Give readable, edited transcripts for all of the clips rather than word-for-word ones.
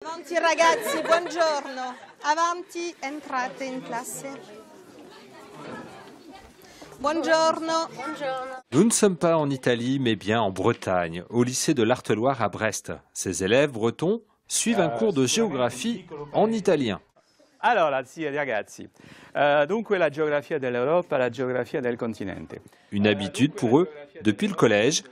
Avanti ragazzi, buongiorno. Avanti, entrate in classe. Buongiorno. Nous ne sommes pas en Italie, mais bien en Bretagne, au lycée de l'Arteloire à Brest. Ces élèves bretons suivent un cours de géographie en italien. Allora, sì, ragazzi, dunque la geografia dell'Europa, la geografia del continente. Une habitude pour eux depuis le collège.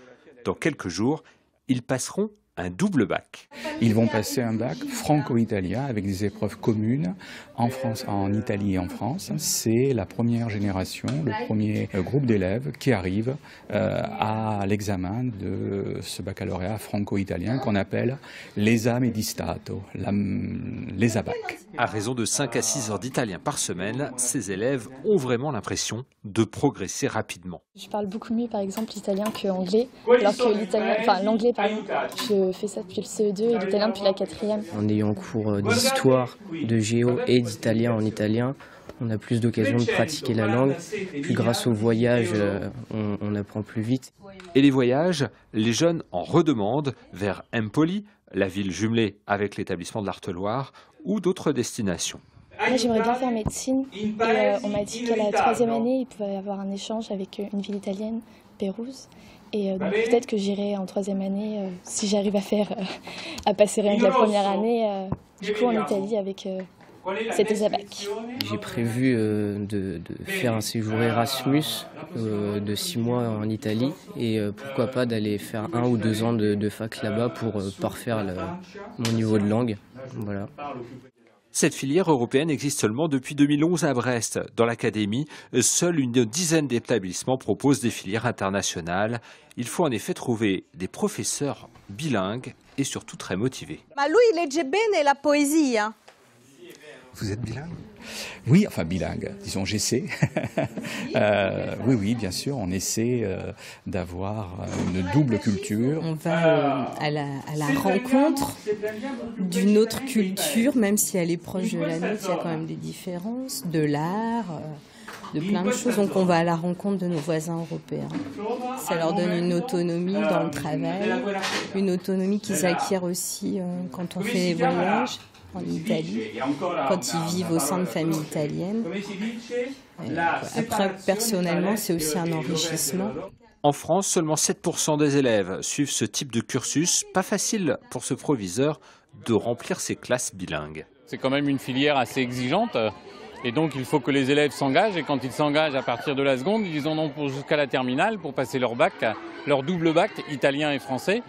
Dans quelques jours, ils passeront un double bac. Ils vont passer un bac franco-italien avec des épreuves communes en France, en Italie et en France. C'est la première génération, le premier groupe d'élèves qui arrive à l'examen de ce baccalauréat franco-italien qu'on appelle l'esame di Stato, l'ESABAC. À raison de 5 à 6 heures d'italien par semaine, ces élèves ont vraiment l'impression de progresser rapidement. Je parle beaucoup mieux par exemple l'italien que l'anglais, alors que l'italien, enfin l'anglais par exemple, je fais ça depuis le CE2 et l'italien depuis la 4e. En ayant cours d'histoire, de géo et d'italien en italien, on a plus d'occasions de pratiquer la langue. Puis grâce au voyage, on apprend plus vite. Et les voyages, les jeunes en redemandent vers Empoli, la ville jumelée avec l'établissement de l'Arteloire, ou d'autres destinations. Moi j'aimerais bien faire médecine et on m'a dit qu'à la 3e année il pouvait y avoir un échange avec une ville italienne, Pérouse. Et donc peut-être que j'irai en 3e année, si j'arrive à passer rien que la première année, du coup en Italie avec cet ESABAC. J'ai prévu de faire un séjour Erasmus de 6 mois en Italie et pourquoi pas d'aller faire 1 ou 2 ans de fac là-bas pour parfaire mon niveau de langue. Voilà. Cette filière européenne existe seulement depuis 2011 à Brest. Dans l'académie, seule une dizaine d'établissements proposent des filières internationales. Il faut en effet trouver des professeurs bilingues et surtout très motivés. Ma lui legge bene la poesia. Vous êtes bilingue? Oui, enfin bilingue, disons j'essaie. Oui, bien sûr, on essaie d'avoir une double culture. On va à la rencontre d'une autre culture, même si elle est proche de la nôtre, il y a quand même des différences, de l'art, de plein de choses. Donc on va à la rencontre de nos voisins européens. Ça leur donne une autonomie dans le travail, une autonomie qu'ils acquièrent aussi quand on fait des voyages en Italie, quand ils vivent au sein de familles italiennes. Après, personnellement, c'est aussi un enrichissement. En France, seulement 7% des élèves suivent ce type de cursus. Pas facile pour ce proviseur de remplir ses classes bilingues. C'est quand même une filière assez exigeante et donc il faut que les élèves s'engagent et quand ils s'engagent à partir de la seconde, ils en ont jusqu'à la terminale pour passer leur bac, leur double bac italien et français.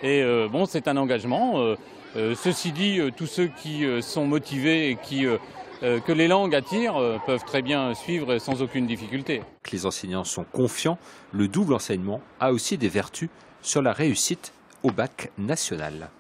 Et bon, c'est un engagement. Ceci dit, tous ceux qui sont motivés et que les langues attirent peuvent très bien suivre sans aucune difficulté. Les enseignants sont confiants. Le double enseignement a aussi des vertus sur la réussite au bac national.